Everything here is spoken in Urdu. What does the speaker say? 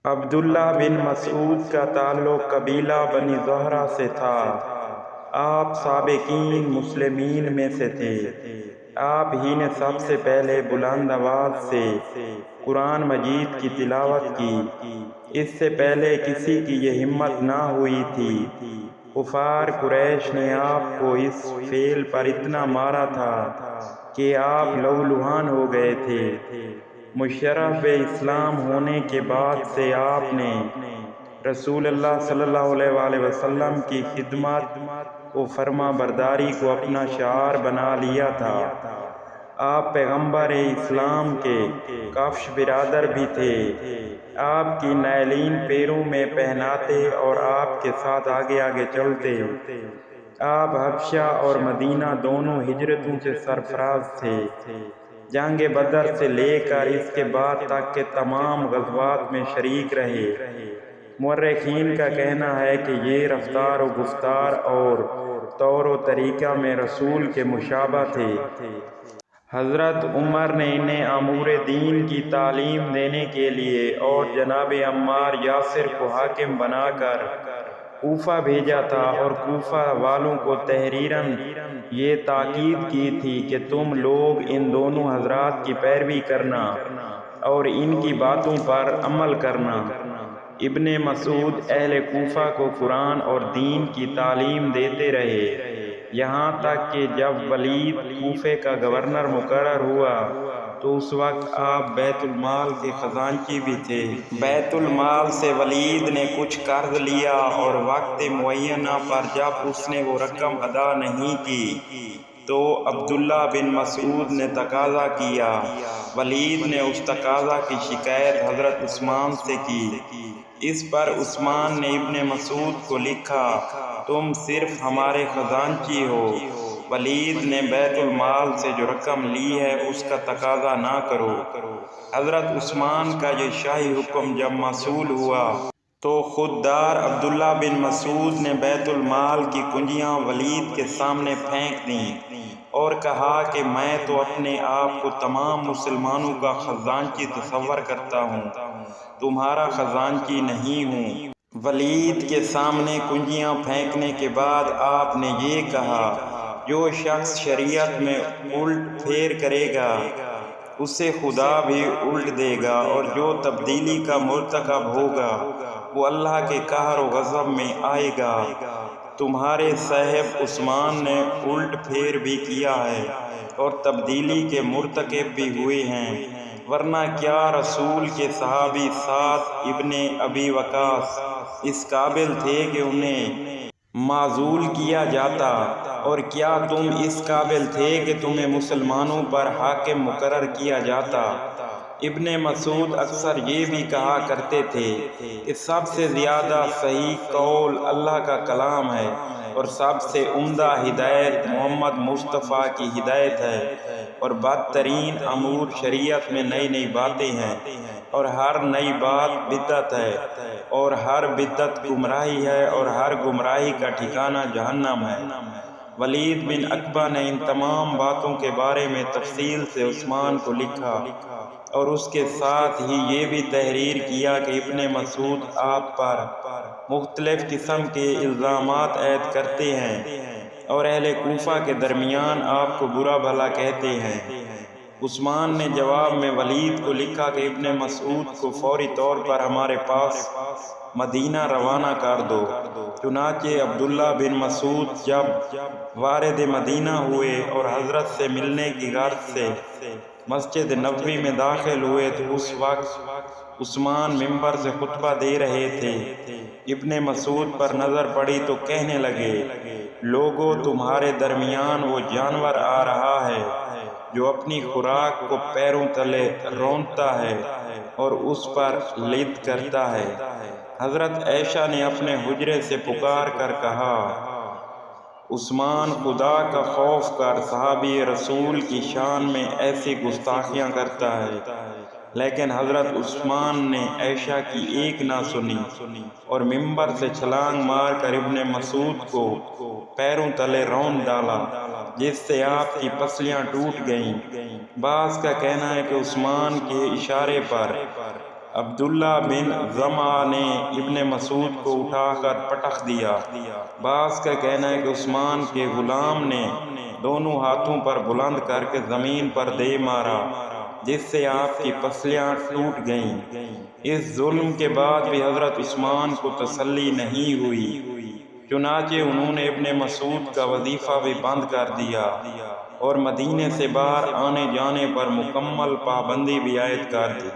عبداللہ بن مسعود کا تعلق قبیلہ بنی زہرہ سے تھا۔ آپ سابقین مسلمین میں سے تھے۔ آپ ہی نے سب سے پہلے بلند آواز سے قرآن مجید کی تلاوت کی۔ اس سے پہلے کسی کی یہ ہمت نہ ہوئی تھی۔ کفار قریش نے آپ کو اس فعل پر اتنا مارا تھا کہ آپ لہولہان ہو گئے تھے۔ مشرف اسلام ہونے کے بعد سے آپ نے رسول اللہ صلی اللہ علیہ وآلہ وسلم کی خدمت و فرما برداری کو اپنا شعار بنا لیا تھا۔ آپ پیغمبر اسلام کے کفش برادر بھی تھے۔ آپ کی نعلین پیروں میں پہناتے اور آپ کے ساتھ آگے آگے چلتے۔ آپ حبشہ اور مدینہ دونوں ہجرتوں سے سرفراز تھے۔ جنگ بدر سے لے کر اس کے بعد تک کے تمام غزوات میں شریک رہے۔ مورخین کا کہنا ہے کہ یہ رفتار و گفتار اور طور و طریقہ میں رسول کے مشابہ تھے۔ حضرت عمر نے انہیں امور دین کی تعلیم دینے کے لیے اور جناب عمار یاسر کو حاکم بنا کر کوفہ بھیجا تھا، اور کوفہ والوں کو تحریراً یہ تاکید کی تھی کہ تم لوگ ان دونوں حضرات کی پیروی کرنا اور ان کی باتوں پر عمل کرنا۔ ابن مسعود اہل کوفہ کو قرآن اور دین کی تعلیم دیتے رہے، یہاں تک کہ جب ولید کوفے کا گورنر مقرر ہوا تو اس وقت آپ بیت المال کے خزانچی بھی تھے۔ بیت المال سے ولید نے کچھ قرض لیا اور وقت معینہ پر جب اس نے وہ رقم ادا نہیں کی تو عبداللہ بن مسعود نے تقاضا کیا۔ ولید نے اس تقاضا کی شکایت حضرت عثمان سے کی۔ اس پر عثمان نے ابن مسعود کو لکھا، تم صرف ہمارے خزانچی ہو، ولید نے بیت المال سے جو رقم لی ہے اس کا تقاضا نہ کرو۔ حضرت عثمان کا یہ شاہی حکم جب موصول ہوا تو خوددار عبداللہ بن مسعود نے بیت المال کی کنجیاں ولید کے سامنے پھینک دیں اور کہا کہ میں تو اپنے آپ کو تمام مسلمانوں کا خزانچی تصور کرتا ہوں، تمہارا خزانچی نہیں ہوں۔ ولید کے سامنے کنجیاں پھینکنے کے بعد آپ نے یہ کہا، جو شخص شریعت میں الٹ پھیر کرے گا اسے خدا بھی الٹ دے گا، اور جو تبدیلی کا مرتکب ہوگا وہ اللہ کے قہر و غضب میں آئے گا۔ تمہارے صاحب عثمان نے الٹ پھیر بھی کیا ہے اور تبدیلی کے مرتکب بھی ہوئے ہیں، ورنہ کیا رسول کے صحابی سعد ابن ابی وقاص اس قابل تھے کہ انہیں معزول کیا جاتا، اور کیا تم اس قابل تھے کہ تمہیں مسلمانوں پر حاکم مقرر کیا جاتا؟ ابن مسعود اکثر یہ بھی کہا کرتے تھے کہ سب سے زیادہ صحیح قول اللہ کا کلام ہے اور سب سے عمدہ ہدایت محمد مصطفیٰ کی ہدایت ہے، اور بدترین امور شریعت میں نئی نئی باتیں ہیں، اور ہر نئی بات بدعت ہے، اور ہر بدعت گمراہی ہے، اور ہر گمراہی کا ٹھکانہ جہنم ہے۔ ولید بن عقبہ نے ان تمام باتوں کے بارے میں تفصیل سے عثمان کو لکھا، اور اس کے ساتھ ہی یہ بھی تحریر کیا کہ ابن مسعود آپ پر مختلف قسم کے الزامات عائد کرتے ہیں اور اہل کوفہ کے درمیان آپ کو برا بھلا کہتے ہیں۔ عثمان نے جواب میں ولید کو لکھا کہ ابن مسعود کو فوری طور پر ہمارے پاس مدینہ روانہ کر دو۔ چنانچہ عبداللہ بن مسعود جب وارد مدینہ ہوئے اور حضرت سے ملنے کی غرض سے مسجد نبوی میں داخل ہوئے تو اس وقت عثمان منبر سے خطبہ دے رہے تھے۔ ابن مسعود پر نظر پڑی تو کہنے لگے، لوگو تمہارے درمیان وہ جانور آ رہا ہے جو اپنی خوراک کو پیروں تلے رونتا ہے اور اس پر لد کرتا ہے۔ حضرت عائشہ نے اپنے حجرے سے پکار کر کہا، عثمان خدا کا خوف کر صحابی رسول کی شان میں ایسی گستاخیاں کرتا ہے، لیکن حضرت عثمان نے عائشہ کی ایک نہ سنی اور منبر سے چھلانگ مار کر ابن مسعود کو پیروں تلے رون ڈالا، جس سے آپ کی پسلیاں ٹوٹ گئیں۔ بعض کا کہنا ہے کہ عثمان کے اشارے پر عبداللہ بن زمعہ نے ابن مسعود کو اٹھا کر پٹخ دیا۔ بعض کا کہنا ہے کہ عثمان کے غلام نے دونوں ہاتھوں پر بلند کر کے زمین پر دے مارا، جس سے آپ کی پسلیاں ٹوٹ گئیں۔ اس ظلم کے بعد بھی حضرت عثمان کو تسلی نہیں ہوئی، چنانچہ انہوں نے ابن مسعود کا وظیفہ بھی بند کر دیا اور مدینے سے باہر آنے جانے پر مکمل پابندی بھی عائد کر دی۔